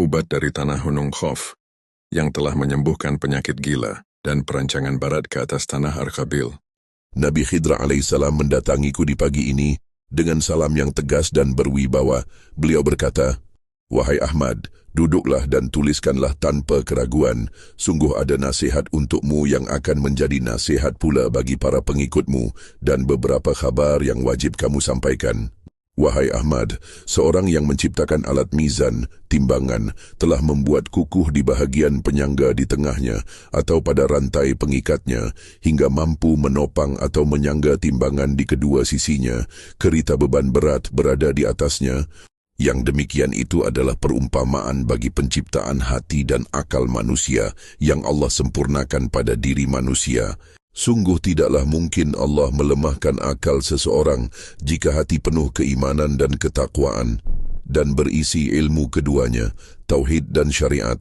Ubat dari tanah Gunung Khof yang telah menyembuhkan penyakit gila dan perancangan barat ke atas tanah Arkhabil. Nabi Khidr alaihissalam mendatangiku di pagi ini dengan salam yang tegas dan berwibawa. Beliau berkata, "Wahai Ahmad, duduklah dan tuliskanlah tanpa keraguan. Sungguh ada nasihat untukmu yang akan menjadi nasihat pula bagi para pengikutmu dan beberapa khabar yang wajib kamu sampaikan. Wahai Ahmad, seorang yang menciptakan alat mizan, timbangan, telah membuat kukuh di bahagian penyangga di tengahnya atau pada rantai pengikatnya hingga mampu menopang atau menyangga timbangan di kedua sisinya, kerita beban berat berada di atasnya. Yang demikian itu adalah perumpamaan bagi penciptaan hati dan akal manusia yang Allah sempurnakan pada diri manusia. Sungguh tidaklah mungkin Allah melemahkan akal seseorang jika hati penuh keimanan dan ketakwaan dan berisi ilmu keduanya, tauhid dan syariat.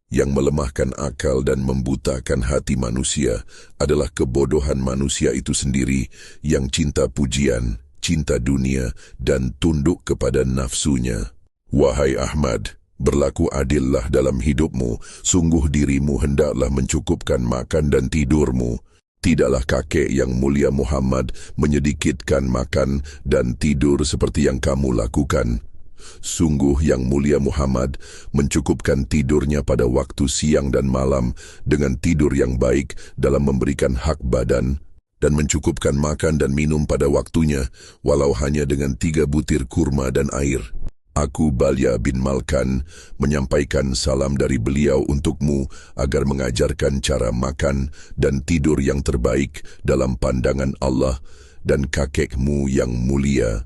Yang melemahkan akal dan membutakan hati manusia adalah kebodohan manusia itu sendiri yang cinta pujian, cinta dunia dan tunduk kepada nafsunya. Wahai Ahmad, berlaku adillah dalam hidupmu. Sungguh dirimu hendaklah mencukupkan makan dan tidurmu. Tidaklah kakek yang mulia Muhammad menyedikitkan makan dan tidur seperti yang kamu lakukan. Sungguh yang mulia Muhammad mencukupkan tidurnya pada waktu siang dan malam dengan tidur yang baik dalam memberikan hak badan dan mencukupkan makan dan minum pada waktunya walau hanya dengan 3 butir kurma dan air. Aku Balya bin Malkan menyampaikan salam dari beliau untukmu agar mengajarkan cara makan dan tidur yang terbaik dalam pandangan Allah dan kakekmu yang mulia.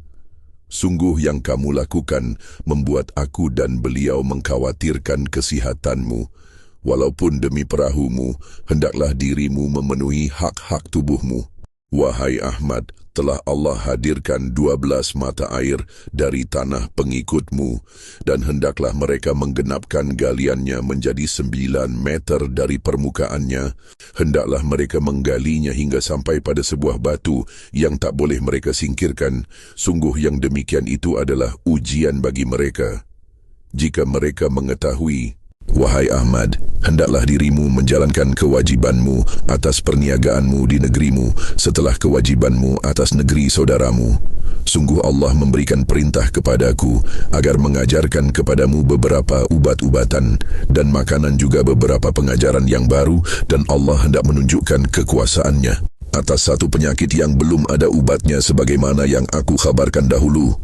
Sungguh yang kamu lakukan membuat aku dan beliau mengkhawatirkan kesihatanmu. Walaupun demi perahumu, hendaklah dirimu memenuhi hak-hak tubuhmu. Wahai Ahmad, telah Allah hadirkan 12 mata air dari tanah pengikutmu, dan hendaklah mereka menggenapkan galiannya menjadi 9 meter dari permukaannya. Hendaklah mereka menggalinya hingga sampai pada sebuah batu yang tak boleh mereka singkirkan. Sungguh yang demikian itu adalah ujian bagi mereka. Jika mereka mengetahui, wahai Ahmad, hendaklah dirimu menjalankan kewajibanmu atas perniagaanmu di negerimu setelah kewajibanmu atas negeri saudaramu. Sungguh Allah memberikan perintah kepadaku agar mengajarkan kepadamu beberapa ubat-ubatan dan makanan juga beberapa pengajaran yang baru, dan Allah hendak menunjukkan kekuasaannya atas satu penyakit yang belum ada ubatnya sebagaimana yang aku khabarkan dahulu.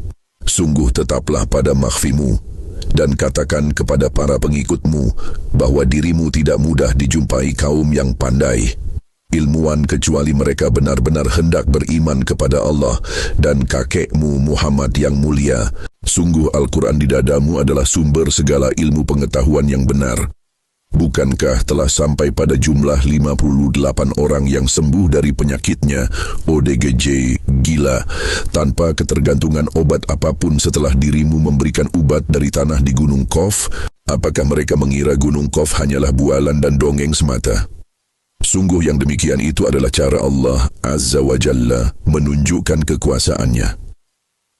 Sungguh tetaplah pada makhfimu dan katakan kepada para pengikutmu bahwa dirimu tidak mudah dijumpai kaum yang pandai, ilmuwan kecuali mereka benar-benar hendak beriman kepada Allah dan kakekmu Muhammad yang mulia. Sungguh Al-Quran di dadamu adalah sumber segala ilmu pengetahuan yang benar. Bukankah telah sampai pada jumlah 58 orang yang sembuh dari penyakitnya, ODGJ, gila, tanpa ketergantungan obat apapun setelah dirimu memberikan ubat dari tanah di Gunung Khof? Apakah mereka mengira Gunung Khof hanyalah bualan dan dongeng semata? Sungguh yang demikian itu adalah cara Allah Azza wa Jalla menunjukkan kekuasaannya.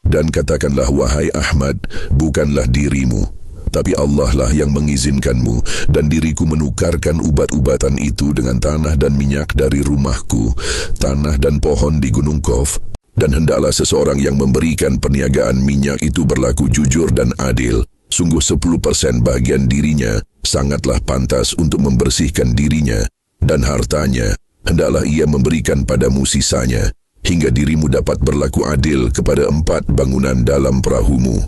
Dan katakanlah, wahai Ahmad, bukanlah dirimu, tapi Allah lah yang mengizinkanmu, dan diriku menukarkan ubat-ubatan itu dengan tanah dan minyak dari rumahku, tanah dan pohon di Gunung Khof. Dan hendaklah seseorang yang memberikan perniagaan minyak itu berlaku jujur dan adil. Sungguh 10% bagian dirinya sangatlah pantas untuk membersihkan dirinya, dan hartanya hendaklah ia memberikan padamu sisanya, hingga dirimu dapat berlaku adil kepada 4 bangunan dalam perahumu.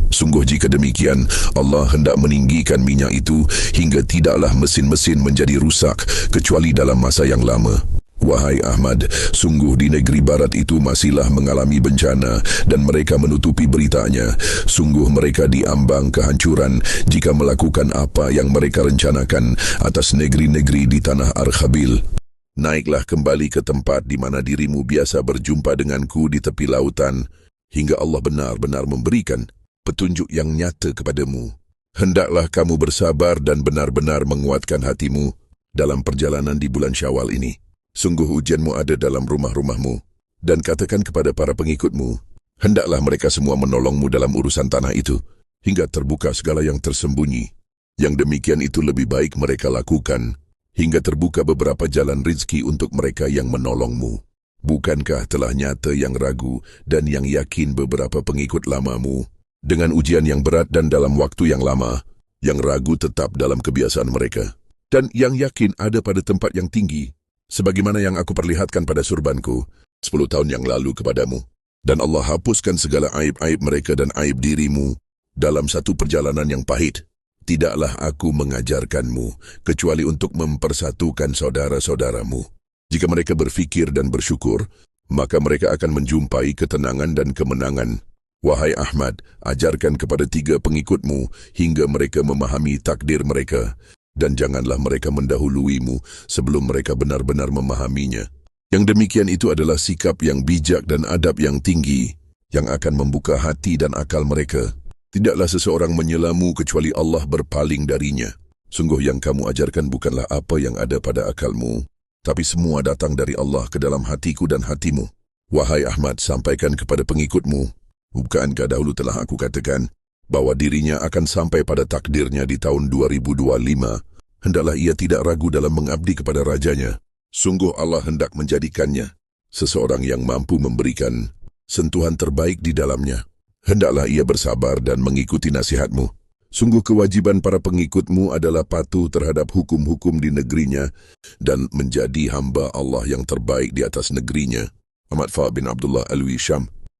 Sungguh jika demikian, Allah hendak meninggikan minyak itu hingga tidaklah mesin-mesin menjadi rusak kecuali dalam masa yang lama. Wahai Ahmad, sungguh di negeri barat itu masihlah mengalami bencana dan mereka menutupi beritanya. Sungguh mereka diambang kehancuran jika melakukan apa yang mereka rencanakan atas negeri-negeri di tanah Arkhabil. Naiklah kembali ke tempat di mana dirimu biasa berjumpa denganku di tepi lautan, hingga Allah benar-benar memberikan petunjuk yang nyata kepadamu. Hendaklah kamu bersabar dan benar-benar menguatkan hatimu dalam perjalanan di bulan Syawal ini. Sungguh ujianmu ada dalam rumah-rumahmu. Dan katakan kepada para pengikutmu, hendaklah mereka semua menolongmu dalam urusan tanah itu, hingga terbuka segala yang tersembunyi. Yang demikian itu lebih baik mereka lakukan, hingga terbuka beberapa jalan rizki untuk mereka yang menolongmu. Bukankah telah nyata yang ragu dan yang yakin beberapa pengikut lamamu, dengan ujian yang berat dan dalam waktu yang lama, yang ragu tetap dalam kebiasaan mereka, dan yang yakin ada pada tempat yang tinggi, sebagaimana yang aku perlihatkan pada surbanku 10 tahun yang lalu kepadamu. Dan Allah hapuskan segala aib-aib mereka dan aib dirimu dalam satu perjalanan yang pahit. Tidaklah aku mengajarkanmu kecuali untuk mempersatukan saudara-saudaramu. Jika mereka berfikir dan bersyukur, maka mereka akan menjumpai ketenangan dan kemenangan. Wahai Ahmad, ajarkan kepada 3 pengikutmu hingga mereka memahami takdir mereka, dan janganlah mereka mendahuluimu sebelum mereka benar-benar memahaminya. Yang demikian itu adalah sikap yang bijak dan adab yang tinggi, yang akan membuka hati dan akal mereka. Tidaklah seseorang menyelamu kecuali Allah berpaling darinya. Sungguh yang kamu ajarkan bukanlah apa yang ada pada akalmu, tapi semua datang dari Allah ke dalam hatiku dan hatimu. Wahai Ahmad, sampaikan kepada pengikutmu, bukankah dahulu telah aku katakan bahwa dirinya akan sampai pada takdirnya di tahun 2025. Hendaklah ia tidak ragu dalam mengabdi kepada rajanya. Sungguh Allah hendak menjadikannya seseorang yang mampu memberikan sentuhan terbaik di dalamnya. Hendaklah ia bersabar dan mengikuti nasihatmu. Sungguh kewajiban para pengikutmu adalah patuh terhadap hukum-hukum di negerinya dan menjadi hamba Allah yang terbaik di atas negerinya. Ahmad Fa bin Abdullah Alwi, Syam.